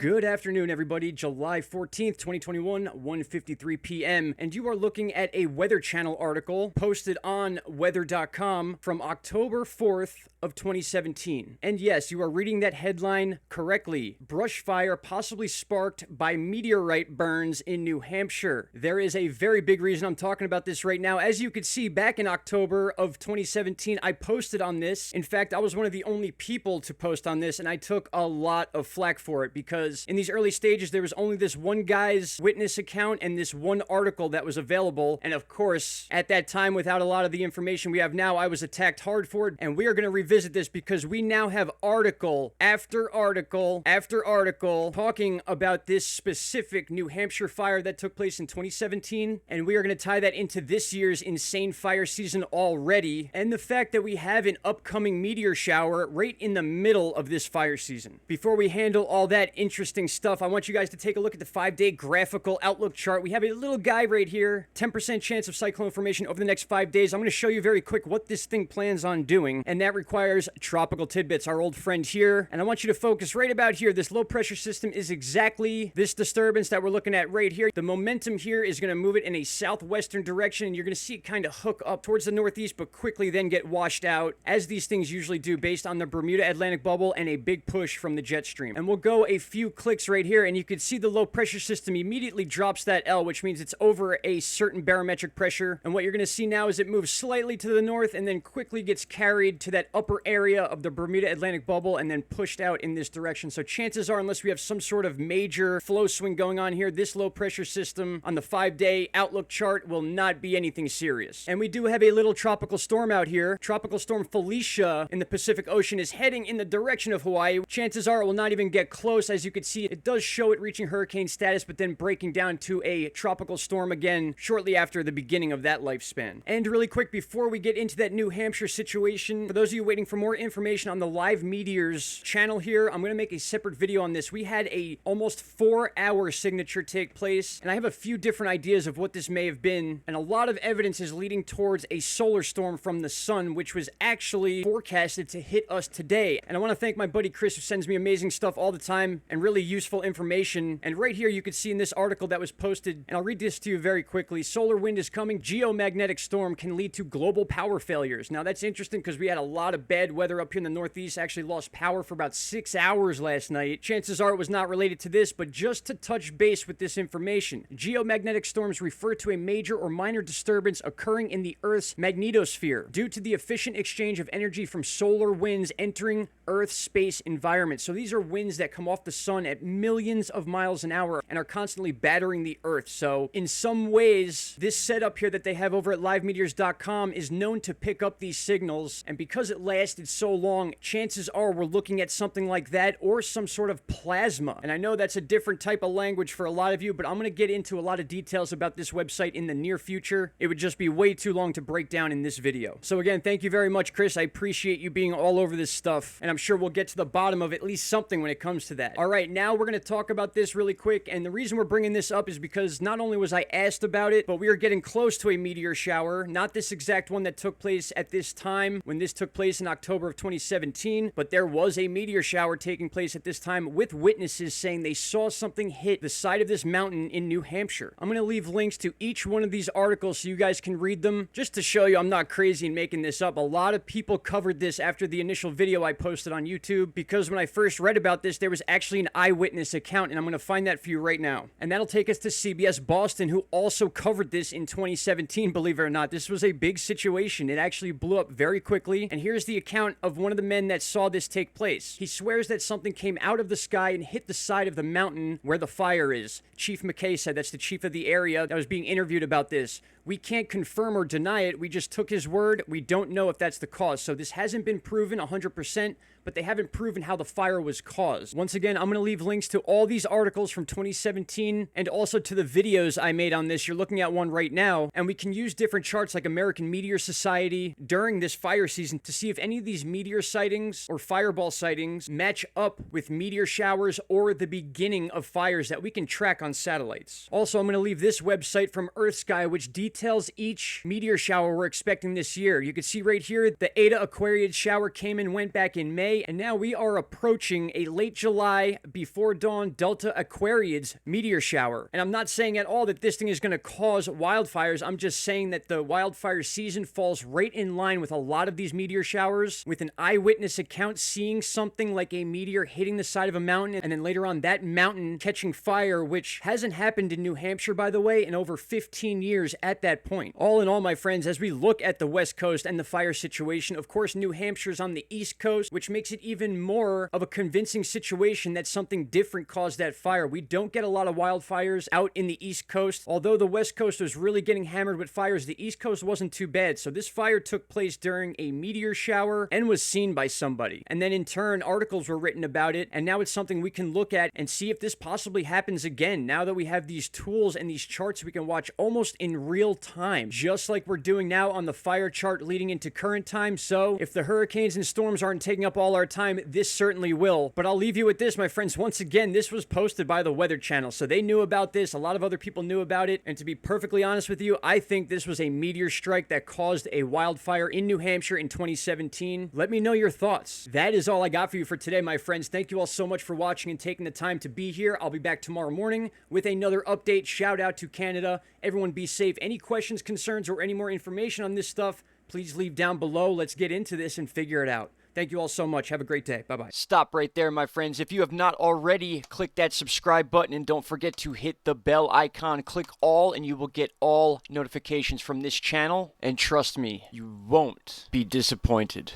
Good afternoon, everybody. July 14th, 2021, 1:53 p.m. And you are looking at a Weather Channel article posted on weather.com from October 4th of 2017. And yes, you are reading that headline correctly. Brush fire possibly sparked by meteorite burns in New Hampshire. There is a very big reason I'm talking about this right now. As you could see, back in October of 2017, I posted on this. In fact, I was one of the only people to post on this, and I took a lot of flack for it because in these early stages, there was only this one guy's witness account and this one article that was available. And of course, at that time, without a lot of the information we have now, I was attacked hard for it. And we are going to revisit this because we now have article after article after article talking about this specific New Hampshire fire that took place in 2017. And we are going to tie that into this year's insane fire season already. And the fact that we have an upcoming meteor shower right in the middle of this fire season. Before we handle all that interesting stuff, I want you guys to take a look at the 5-day graphical outlook chart. We have a little guy right here, 10% chance of cyclone formation over the next 5 days. I'm going to show you very quick what this thing plans on doing, and that requires tropical tidbits, our old friend here. And I want you to focus right about here. This low pressure system is exactly this disturbance that we're looking at right here. The momentum here is going to move it in a southwestern direction, and you're going to see it kind of hook up towards the northeast, but quickly then get washed out, as these things usually do based on the Bermuda Atlantic bubble and a big push from the jet stream. And we'll go a few clicks right here, and you can see the low pressure system immediately drops that L, which means it's over a certain barometric pressure. And what you're going to see now is it moves slightly to the north and then quickly gets carried to that upper area of the Bermuda Atlantic bubble and then pushed out in this direction. So chances are, unless we have some sort of major flow swing going on here, this low pressure system on the 5-day outlook chart will not be anything serious. And we do have a little tropical storm out here. Tropical storm Felicia in the Pacific Ocean is heading in the direction of Hawaii. Chances are it will not even get close. As you can see, it does show it reaching hurricane status, but then breaking down to a tropical storm again shortly after the beginning of that lifespan. And really quick, before we get into that New Hampshire situation, for those of you waiting for more information on the live meteors channel here, I'm going to make a separate video on this. We had a almost 4-hour signature take place, and I have a few different ideas of what this may have been, and a lot of evidence is leading towards a solar storm from the sun, which was actually forecasted to hit us today. And I want to thank my buddy Chris, who sends me amazing stuff all the time and really useful information. And right here you can see in this article that was posted, and I'll read this to you very quickly: solar wind is coming. Geomagnetic storm can lead to global power failures. Now that's interesting because we had a lot of bad weather up here in the Northeast. Actually lost power for about 6 hours last night. Chances are it was not related to this, but just to touch base with this information, geomagnetic storms refer to a major or minor disturbance occurring in the Earth's magnetosphere due to the efficient exchange of energy from solar winds entering Earth's space environment. So these are winds that come off the sun at millions of miles an hour and are constantly battering the Earth. So in some ways, this setup here that they have over at livemeteors.com is known to pick up these signals. And because it lasted so long, chances are we're looking at something like that or some sort of plasma. And I know that's a different type of language for a lot of you, but I'm going to get into a lot of details about this website in the near future. It would just be way too long to break down in this video. So again, thank you very much, Chris. I appreciate you being all over this stuff, and I'm sure we'll get to the bottom of at least something when it comes to that. All right, now we're going to talk about this really quick, and the reason we're bringing this up is because not only was I asked about it, but we are getting close to a meteor shower. Not this exact one that took place at this time when this took place in October of 2017, but there was a meteor shower taking place at this time with witnesses saying they saw something hit the side of this mountain in New Hampshire. I'm going to leave links to each one of these articles so you guys can read them, just to show you I'm not crazy in making this up. A lot of people covered this after the initial video I posted on YouTube, because when I first read about this, there was actually an eyewitness account, and I'm going to find that for you right now. And that'll take us to CBS Boston, who also covered this in 2017, believe it or not. This was a big situation. It actually blew up very quickly, and here's the account of one of the men that saw this take place. He swears that something came out of the sky and hit the side of the mountain where the fire is. Chief McKay said, that's the chief of the area that was being interviewed about this. We can't confirm or deny it. We just took his word. We don't know if that's the cause. So this hasn't been proven 100%, but they haven't proven how the fire was caused. Once again, I'm going to leave links to all these articles from 2017 and also to the videos I made on this. You're looking at one right now, and we can use different charts like American Meteor Society during this fire season to see if any of these meteor sightings or fireball sightings match up with meteor showers or the beginning of fires that we can track on satellites. Also, I'm going to leave this website from EarthSky, which details each meteor shower we're expecting this year. You can see right here, the Eta Aquariid shower came and went back in May. May, and now we are approaching a late July before dawn Delta Aquariids meteor shower. And I'm not saying at all that this thing is going to cause wildfires. I'm just saying that the wildfire season falls right in line with a lot of these meteor showers, with an eyewitness account seeing something like a meteor hitting the side of a mountain, and then later on that mountain catching fire, which hasn't happened in New Hampshire, by the way, in over 15 years at that point. All in all, my friends, as we look at the West Coast and the fire situation, of course, New Hampshire's on the East Coast, which makes it even more of a convincing situation that something different caused that fire. We don't get a lot of wildfires out in the East Coast. Although the West Coast was really getting hammered with fires, the East Coast wasn't too bad. So this fire took place during a meteor shower and was seen by somebody. And then in turn, articles were written about it, and now it's something we can look at and see if this possibly happens again. Now that we have these tools and these charts we can watch almost in real time, just like we're doing now on the fire chart leading into current time. So if the hurricanes and storms aren't taking up all our time, this certainly will. But I'll leave you with this, my friends. Once again, this was posted by the Weather Channel, so they knew about this. A lot of other people knew about it, and to be perfectly honest with you, I think this was a meteor strike that caused a wildfire in New Hampshire in 2017. Let me know your thoughts. That is all I got for you for today, my friends. Thank you all so much for watching and taking the time to be here. I'll be back tomorrow morning with another update. Shout out to Canada. Everyone be safe. Any questions, concerns, or any more information on this stuff, please leave down below. Let's get into this and figure it out. Thank you all so much. Have a great day. Bye-bye. Stop right there, my friends. If you have not already, click that subscribe button, and don't forget to hit the bell icon. Click all, and you will get all notifications from this channel. And trust me, you won't be disappointed.